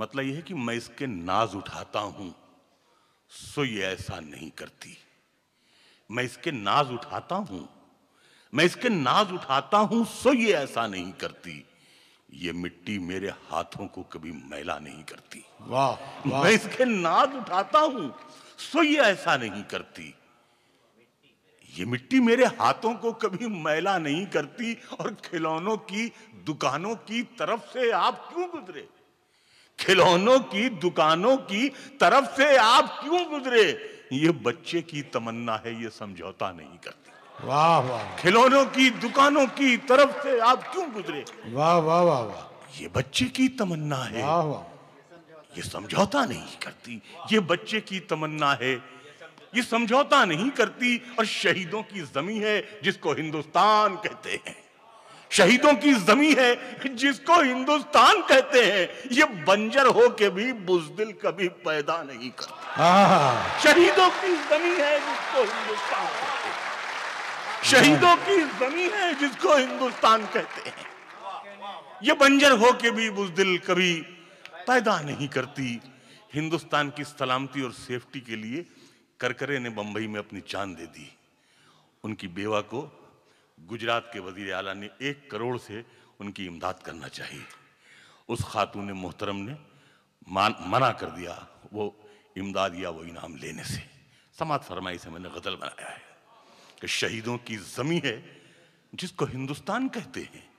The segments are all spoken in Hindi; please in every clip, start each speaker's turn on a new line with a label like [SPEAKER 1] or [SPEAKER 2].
[SPEAKER 1] मतलब यह है कि मैं इसके नाज उठाता हूं सो ये ऐसा नहीं करती। मैं इसके नाज उठाता हूं, मैं इसके नाज उठाता हूं सो ये ऐसा नहीं करती। ये मिट्टी मेरे हाथों को कभी मैला नहीं करती।
[SPEAKER 2] वाह वाह।
[SPEAKER 1] मैं इसके नाज उठाता हूं सो ये ऐसा नहीं करती। ये मिट्टी मेरे हाथों को कभी मैला नहीं करती। और खिलौनों की दुकानों की तरफ से आप क्यों गुजरे? खिलौनों की दुकानों की तरफ से आप क्यों गुजरे? ये बच्चे की तमन्ना है, ये समझौता नहीं करती।
[SPEAKER 2] वाह वाह।
[SPEAKER 1] खिलौनों की दुकानों की तरफ से आप क्यों गुजरे?
[SPEAKER 2] वाह वाह वाह वाह।
[SPEAKER 1] ये बच्चे की तमन्ना है,
[SPEAKER 2] वाह वाह।
[SPEAKER 1] ये समझौता नहीं करती। ये बच्चे की तमन्ना है, ये समझौता नहीं करती। और शहीदों की जमी है जिसको हिंदुस्तान कहते हैं। शहीदों की जमी है जिसको हिंदुस्तान कहते हैं। ये बंजर हो के भी बुज़दिल कभी पैदा नहीं करता। शहीदों की जमी है जिसको हिंदुस्तान कहते हैं। शहीदों की जमी है जिसको हिंदुस्तान कहते हैं। ये बंजर हो के भी बुज़दिल कभी पैदा नहीं करती। हिंदुस्तान की सलामती और सेफ्टी के लिए करकरे ने बंबई में अपनी जान दे दी। उनकी बेवा को गुजरात के वजीर आला ने 1 करोड़ से उनकी इमदाद करना चाहिए। उस खातून मोहतरम ने मना कर दिया वो इमदाद या वो इनाम लेने से। समात फरमाई से मैंने गजल बनाया है कि शहीदों की जमी है जिसको हिंदुस्तान कहते हैं।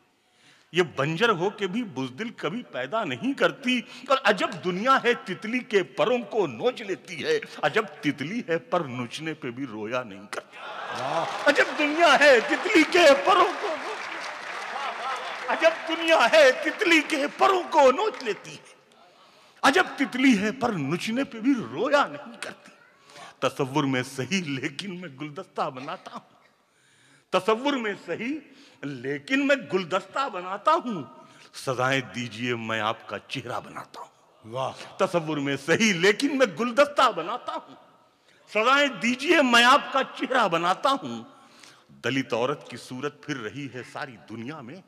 [SPEAKER 1] ये बंजर हो के भी बुज़दिल कभी पैदा नहीं करती। और अजब दुनिया है तितली के परों को नोच लेती है। अजब तितली है पर नोचने पे भी रोया नहीं करती। अजब दुनिया है तितली के परों को नोच लेती। अजब दुनिया है तितली के परों को नोच लेती है। अजब तितली है पर नोचने पे भी रोया नहीं करती। तसव्वुर में सही लेकिन मैं गुलदस्ता बनाता हूं। तसव्वुर में सही लेकिन मैं गुलदस्ता बनाता हूं। सजाएं दीजिए मैं आपका चेहरा बनाता हूं।
[SPEAKER 2] वाह।
[SPEAKER 1] तसव्वुर में सही लेकिन मैं गुलदस्ता बनाता हूं। सजाएं दीजिए मैं आपका चेहरा बनाता हूं। दलित औरत की सूरत फिर रही है सारी दुनिया में।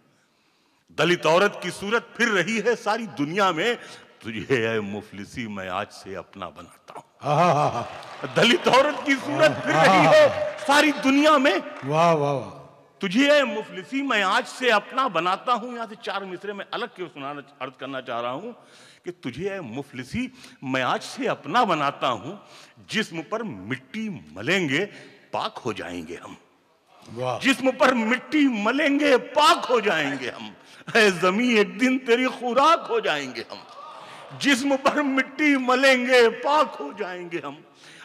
[SPEAKER 1] दलित औरत की सूरत फिर रही है सारी दुनिया में। तुझे है मुफलिसी मैं आज से अपना बनाता हूं। दलित औरत की सूरत फिर रही है सारी दुनिया में।
[SPEAKER 2] वाह वाह वाह।
[SPEAKER 1] तुझे है मुफलिसी मैं आज से अपना बनाता हूं। यहां से 4 मिसरे में अलग क्यों सुनाना अर्ज करना चाह रहा हूं कि तुझे है मुफलिसी मैं आज से अपना बनाता हूं। जिस्म पर मिट्टी मलेंगे पाक हो जाएंगे हम। जिस्म पर मिट्टी मलेंगे पाक हो जाएंगे हम। है जमी एक दिन तेरी खुराक हो जाएंगे हम। जिस्म पर मिट्टी मलेंगे पाक हो जाएंगे हम।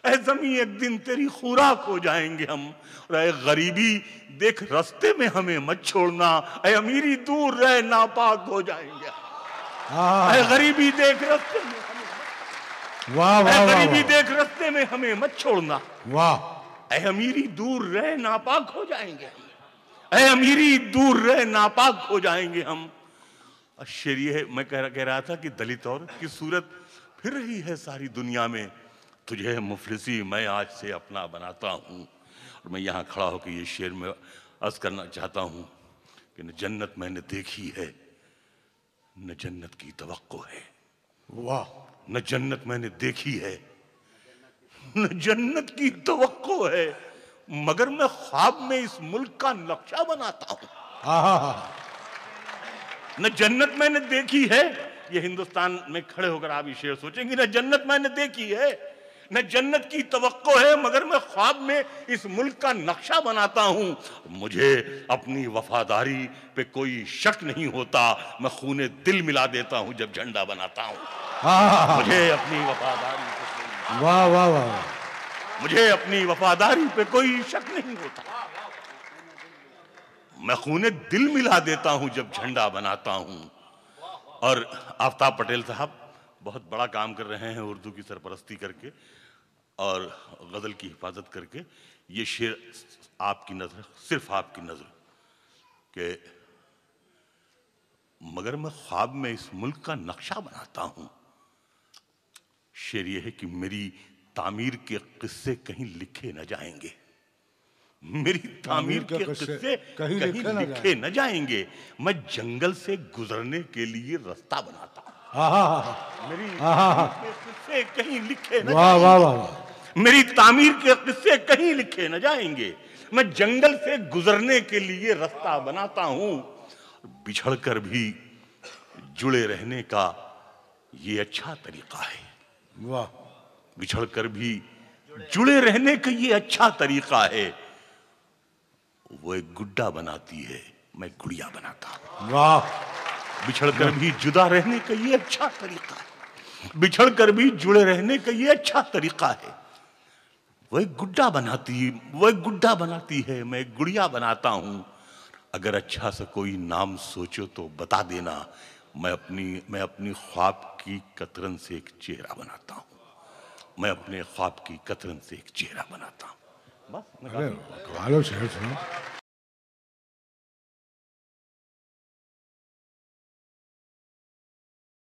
[SPEAKER 1] ऐ जमी एक दिन तेरी खुराक हो जाएंगे हम। और ऐ गरीबी देख रास्ते में हमें मत छोड़ना। ऐ अमीरी दूर रह नापाक हो जाएंगे। ऐ गरीबी देख रास्ते में हमें
[SPEAKER 2] वाह वाह।
[SPEAKER 1] गरीबी देख रास्ते में हमें मत छोड़ना।
[SPEAKER 2] वाह।
[SPEAKER 1] ऐ अमीरी दूर रह नापाक हो जाएंगे हम। ऐ अमीरी दूर रह नापाक हो जाएंगे हम। शेर ये है, मैं कह रहा था कि दलित औरत की सूरत फिर रही है सारी दुनिया में। तुझे मुफलिसी मैं आज से अपना बनाता हूं। और मैं यहाँ खड़ा होकर ये शेर में अर्ज करना चाहता हूं कि न जन्नत मैंने देखी है न जन्नत की तवक्को है।
[SPEAKER 2] वाह।
[SPEAKER 1] न जन्नत मैंने देखी है न जन्नत की तवक्को है। मगर मैं ख्वाब में इस मुल्क का नक्शा बनाता हूं। न जन्नत मैंने देखी है। ये हिंदुस्तान में खड़े होकर आप ये शेर सोचेंगे न जन्नत मैंने देखी है न जन्नत की तवक्को है। मगर मैं ख्वाब में इस मुल्क का नक्शा बनाता हूं। मुझे अपनी वफादारी पे कोई शक नहीं होता। मैं खूने दिल मिला देता हूं जब झंडा बनाता हूं। मुझे अपनी वफादारी पे
[SPEAKER 2] वाह वाह वाह।
[SPEAKER 1] मुझे अपनी वफादारी पे कोई शक नहीं होता। मैं खूने दिल मिला देता हूं जब झंडा बनाता हूं। और आफ्ताब पटेल साहब बहुत बड़ा काम कर रहे हैं उर्दू की सरपरस्ती करके और गजल की हिफाजत करके। ये शेर आपकी नजर, सिर्फ आपकी नजर के मगर मैं ख्वाब में इस मुल्क का नक्शा बनाता हूं। शेर ये है कि मेरी तामीर के किस्से कहीं लिखे न जाएंगे। मेरी तामीर के किस्से कहीं लिखे न जाएंगे। मैं जंगल से गुजरने के लिए रास्ता बनाता हूं। मेरी
[SPEAKER 2] आहा।
[SPEAKER 1] के किस्से कहीं लिखे न
[SPEAKER 2] वाह वाह वाह वाह।
[SPEAKER 1] मेरी तामीर के किस्से कहीं लिखे न जाएंगे। मैं जंगल से गुजरने के लिए रास्ता बनाता हूं, बिछड़कर भी जुड़े रहने का ये अच्छा तरीका है।
[SPEAKER 2] वाह।
[SPEAKER 1] बिछड़कर भी जुड़े रहने का ये अच्छा तरीका है। वो एक गुड्डा बनाती है, मैं गुड़िया बनाता हूं।
[SPEAKER 2] वाह।
[SPEAKER 1] बिछड़कर भी जुदा रहने का ये अच्छा तरीका है। बिछड़कर भी जुड़े रहने का ये अच्छा तरीका है। वो एक गुड्डा बनाती है, मैं एक गुड़िया बनाता हूं। अगर अच्छा सा कोई नाम सोचो तो बता देना। मैं अपनी ख्वाब की कतरन से एक चेहरा बनाता हूं। मैं अपने ख्वाब की कतरन से एक चेहरा बनाता हूं। बस
[SPEAKER 2] अरे कमाल हो शेर सुनो।